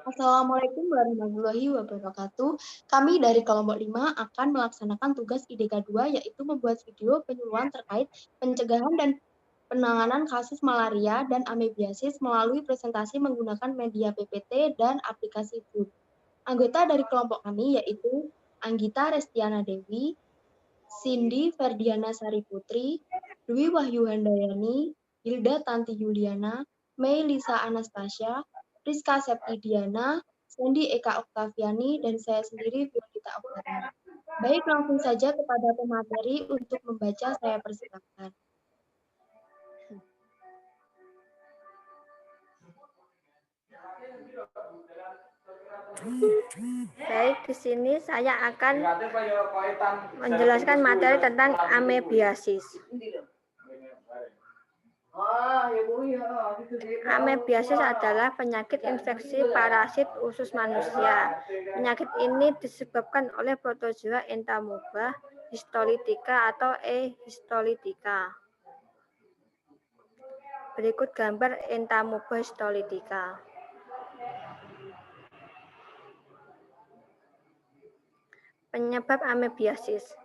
Assalamualaikum warahmatullahi wabarakatuh. Kami dari kelompok 5 akan melaksanakan tugas IDK 2, yaitu membuat video penyuluhan terkait pencegahan dan penanganan kasus malaria dan amebiasis melalui presentasi menggunakan media PPT dan aplikasi Zoom. Anggota dari kelompok kami yaitu Anggita Restiana Dewi, Cindy Ferdiana Sari Putri, Dwi Wahyu Handayani, Hilda Tanti Yuliana, Mei Lisa Anastasia, Rizka Septidiana, Sandy Eka Oktaviani, dan saya sendiri Violeta Oktaviani. Baik, langsung saja kepada pemateri untuk membaca, saya persilakan. Baik, di sini saya akan menjelaskan materi tentang amebiasis. Amebiasis adalah penyakit infeksi parasit usus manusia. Penyakit ini disebabkan oleh protozoa Entamoeba histolytica atau E. histolytica. Berikut gambar Entamoeba histolytica. Penyebab amebiasis.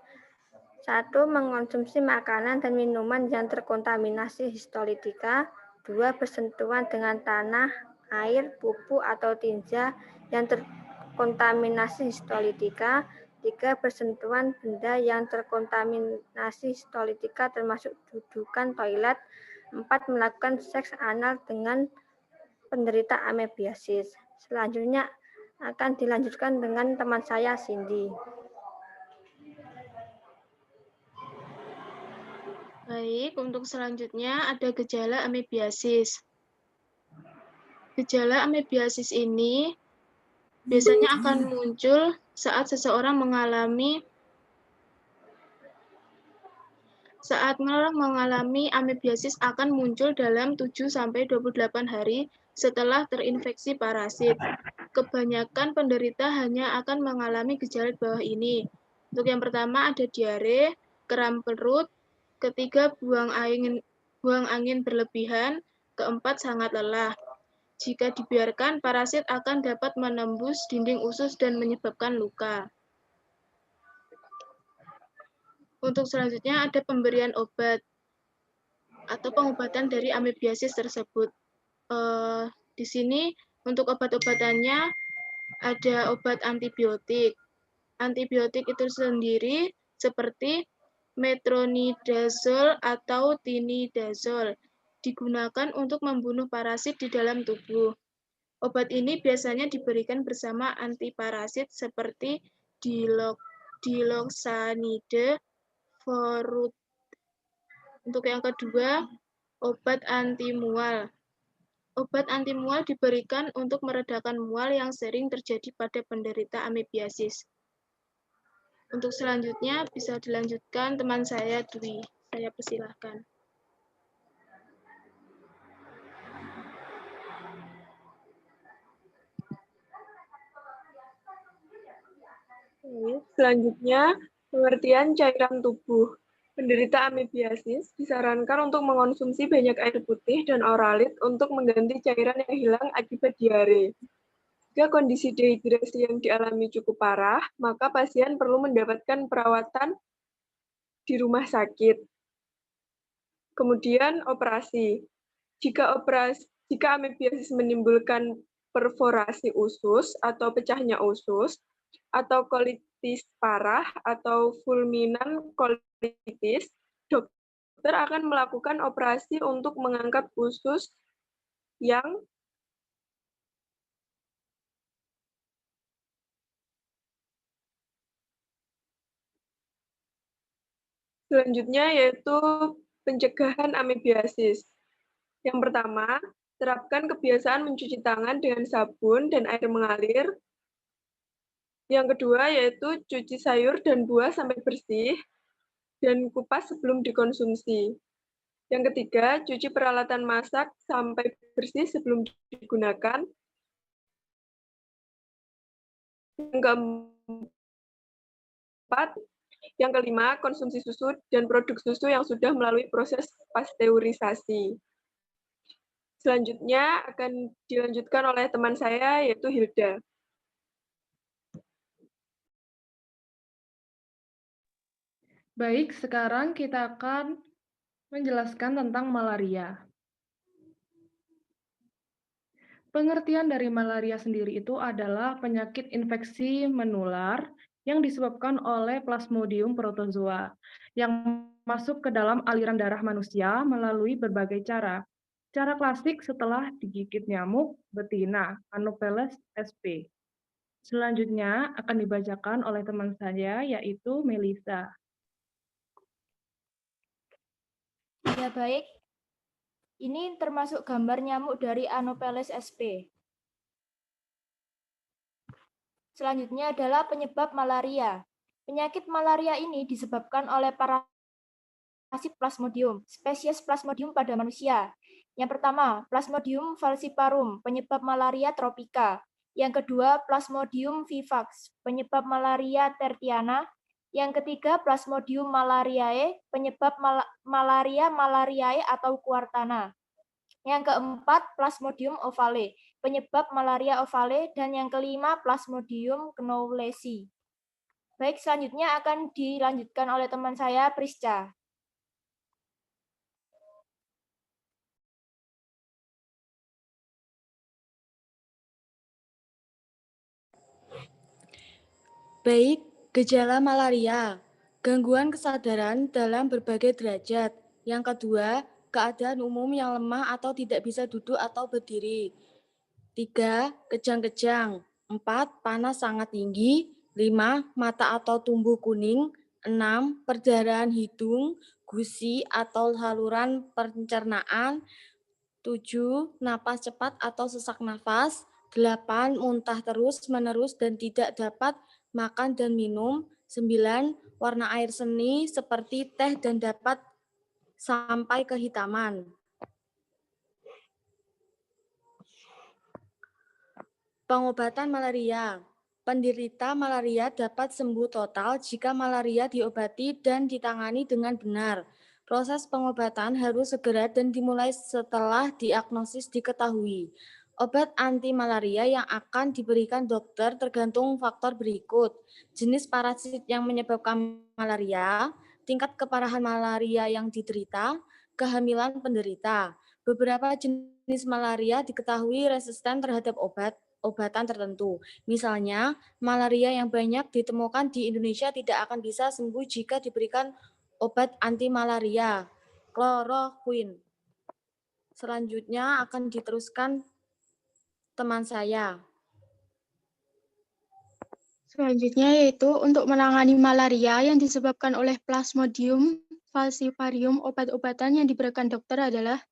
1. Mengonsumsi makanan dan minuman yang terkontaminasi histolytica. 2. Bersentuhan dengan tanah, air, pupuk, atau tinja yang terkontaminasi histolytica. 3. Bersentuhan benda yang terkontaminasi histolytica termasuk dudukan toilet. 4. Melakukan seks anal dengan penderita amebiasis. Selanjutnya akan dilanjutkan dengan teman saya, Cindy. Baik, untuk selanjutnya ada gejala amebiasis. Gejala amebiasis ini biasanya akan muncul saat seseorang mengalami amebiasis akan muncul dalam 7-28 hari setelah terinfeksi parasit. Kebanyakan penderita hanya akan mengalami gejala di bawah ini. Untuk yang pertama ada diare, kram perut, ketiga buang angin berlebihan, keempat sangat lelah. Jika dibiarkan, parasit akan dapat menembus dinding usus dan menyebabkan luka. Untuk selanjutnya ada pemberian obat atau pengobatan dari amebiasis tersebut. Di sini untuk obat-obatannya ada obat antibiotik. Antibiotik itu sendiri seperti metronidazol atau tinidazol digunakan untuk membunuh parasit di dalam tubuh. Obat ini biasanya diberikan bersama antiparasit seperti diloxanide, forut. Untuk yang kedua, obat antimual. Obat antimual diberikan untuk meredakan mual yang sering terjadi pada penderita amebiasis. Untuk selanjutnya bisa dilanjutkan teman saya Dwi. Saya persilahkan. Selanjutnya, pengertian cairan tubuh. Penderita amebiasis disarankan untuk mengonsumsi banyak air putih dan oralit untuk mengganti cairan yang hilang akibat diare. Jika kondisi dehidrasi yang dialami cukup parah, maka pasien perlu mendapatkan perawatan di rumah sakit. Kemudian operasi. Jika amebiasis menimbulkan perforasi usus atau pecahnya usus, atau kolitis parah atau fulminan kolitis, dokter akan melakukan operasi untuk mengangkat usus yang selanjutnya yaitu pencegahan amebiasis. Yang pertama, terapkan kebiasaan mencuci tangan dengan sabun dan air mengalir. Yang kedua yaitu cuci sayur dan buah sampai bersih dan kupas sebelum dikonsumsi. Yang ketiga, cuci peralatan masak sampai bersih sebelum digunakan. Yang keempat, yang kelima, konsumsi susu dan produk susu yang sudah melalui proses pasteurisasi. Selanjutnya akan dilanjutkan oleh teman saya, yaitu Hilda. Baik, sekarang kita akan menjelaskan tentang malaria. Pengertian dari malaria sendiri itu adalah penyakit infeksi menular yang disebabkan oleh Plasmodium protozoa yang masuk ke dalam aliran darah manusia melalui berbagai cara. Cara klasik setelah digigit nyamuk betina, Anopheles sp. Selanjutnya akan dibacakan oleh teman saya, yaitu Melisa. Ya baik, ini termasuk gambar nyamuk dari Anopheles sp. Selanjutnya adalah penyebab malaria. Penyakit malaria ini disebabkan oleh parasit Plasmodium, spesies Plasmodium pada manusia. Yang pertama, Plasmodium falciparum, penyebab malaria tropika. Yang kedua, Plasmodium vivax, penyebab malaria tertiana. Yang ketiga, Plasmodium malariae, penyebab malaria malariae atau quartana. Yang keempat, Plasmodium ovale, penyebab malaria ovale. Dan yang kelima, Plasmodium knowlesi. Baik, selanjutnya akan dilanjutkan oleh teman saya, Prisca. Baik, gejala malaria, gangguan kesadaran dalam berbagai derajat. Yang kedua, keadaan umum yang lemah atau tidak bisa duduk atau berdiri. 3. Kejang-kejang. 4. Panas sangat tinggi. 5. Mata atau tumbuh kuning. 6. Perdarahan hidung, gusi atau saluran pencernaan. 7. Napas cepat atau sesak nafas. 8. Muntah terus-menerus dan tidak dapat makan dan minum. 9. Warna air seni seperti teh dan dapat sampai kehitaman. Pengobatan malaria. Penderita malaria dapat sembuh total jika malaria diobati dan ditangani dengan benar. Proses pengobatan harus segera dan dimulai setelah diagnosis diketahui. Obat anti malaria yang akan diberikan dokter tergantung faktor berikut: jenis parasit yang menyebabkan malaria, tingkat keparahan malaria yang diderita, kehamilan penderita. Beberapa jenis malaria diketahui resisten terhadap obatan tertentu. Misalnya, malaria yang banyak ditemukan di Indonesia tidak akan bisa sembuh jika diberikan obat anti malaria, kloroquine. Selanjutnya akan diteruskan teman saya. Selanjutnya yaitu untuk menangani malaria yang disebabkan oleh Plasmodium falciparum, obat-obatan yang diberikan dokter adalah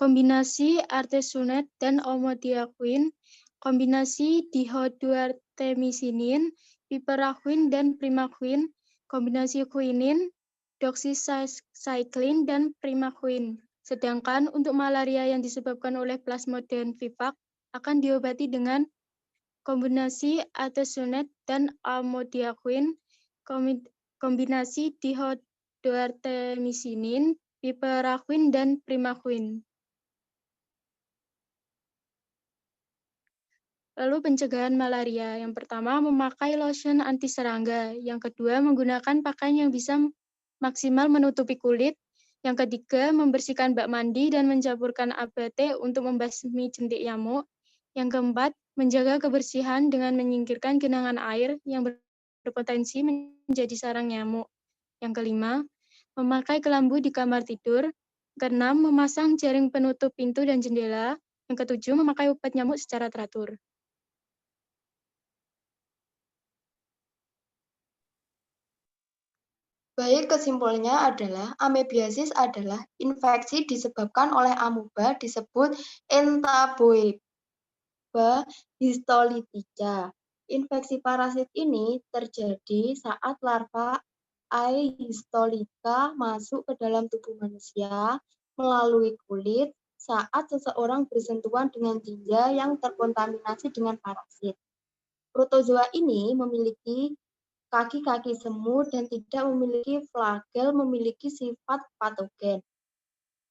kombinasi artesunate dan omodiaquine, kombinasi dihydroartemisinin, piperaquine dan primaquine, kombinasi quinin, doxycycline dan primaquine. Sedangkan untuk malaria yang disebabkan oleh Plasmodium vivax akan diobati dengan kombinasi artesunate dan amodiaquine, kombinasi dihydroartemisinin, piperaquine dan primaquine. Lalu pencegahan malaria. Yang pertama, memakai lotion anti serangga. Yang kedua, menggunakan pakaian yang bisa maksimal menutupi kulit. Yang ketiga, membersihkan bak mandi dan mencampurkan ABT untuk membasmi jentik nyamuk. Yang keempat, menjaga kebersihan dengan menyingkirkan genangan air yang berpotensi menjadi sarang nyamuk. Yang kelima, memakai kelambu di kamar tidur. Keenam, memasang jaring penutup pintu dan jendela. Yang ketujuh, memakai obat nyamuk secara teratur. Baik, kesimpulannya adalah amebiasis adalah infeksi disebabkan oleh amuba disebut Entamoeba histolytica. Infeksi parasit ini terjadi saat larva Aehistolytica masuk ke dalam tubuh manusia melalui kulit saat seseorang bersentuhan dengan tinja yang terkontaminasi dengan parasit. Protozoa ini memiliki kaki-kaki semut dan tidak memiliki flagel, memiliki sifat patogen.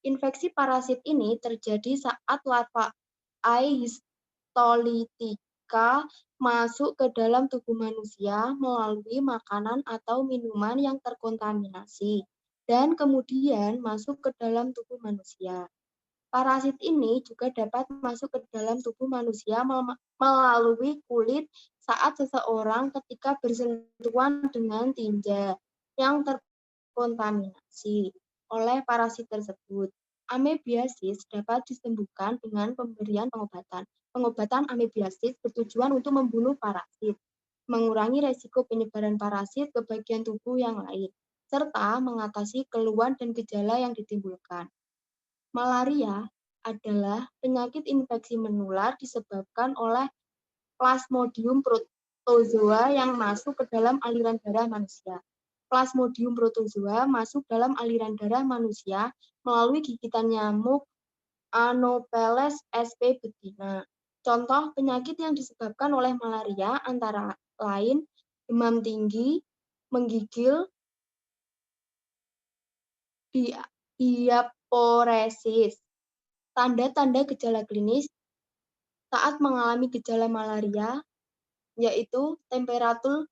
Infeksi parasit ini terjadi saat larva E. histolytica masuk ke dalam tubuh manusia melalui makanan atau minuman yang terkontaminasi dan kemudian masuk ke dalam tubuh manusia. Parasit ini juga dapat masuk ke dalam tubuh manusia melalui kulit saat seseorang ketika bersentuhan dengan tinja yang terkontaminasi oleh parasit tersebut. Amebiasis dapat disembuhkan dengan pemberian pengobatan. Pengobatan amebiasis bertujuan untuk membunuh parasit, mengurangi resiko penyebaran parasit ke bagian tubuh yang lain, serta mengatasi keluhan dan gejala yang ditimbulkan. Malaria adalah penyakit infeksi menular disebabkan oleh Plasmodium protozoa yang masuk ke dalam aliran darah manusia. Plasmodium protozoa masuk dalam aliran darah manusia melalui gigitan nyamuk Anopheles sp. betina. Contoh penyakit yang disebabkan oleh malaria antara lain demam tinggi, menggigil, diaporesis. Tanda-tanda gejala klinis saat mengalami gejala malaria yaitu temperatur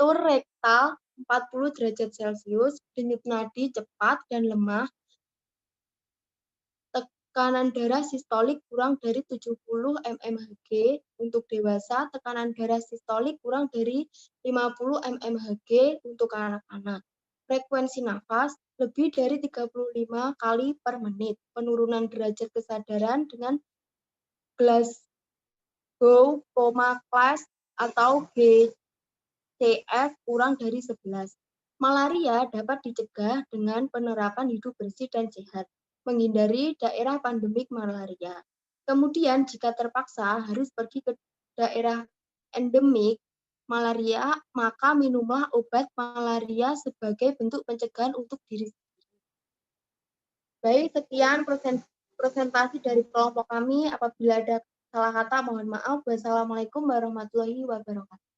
rektal 40 derajat Celcius, denyut nadi cepat dan lemah, tekanan darah sistolik kurang dari 70 mmHg untuk dewasa, tekanan darah sistolik kurang dari 50 mmHg untuk anak-anak. Frekuensi nafas lebih dari 35 kali per menit. Penurunan derajat kesadaran dengan Glasgow Coma Class atau GCS kurang dari 11. Malaria dapat dicegah dengan penerapan hidup bersih dan sehat, menghindari daerah pandemik malaria. Kemudian jika terpaksa harus pergi ke daerah endemik malaria, maka minumlah obat malaria sebagai bentuk pencegahan untuk diri sendiri. Baik, sekian presentasi dari kelompok kami. Apabila ada salah kata, mohon maaf. Wassalamualaikum warahmatullahi wabarakatuh.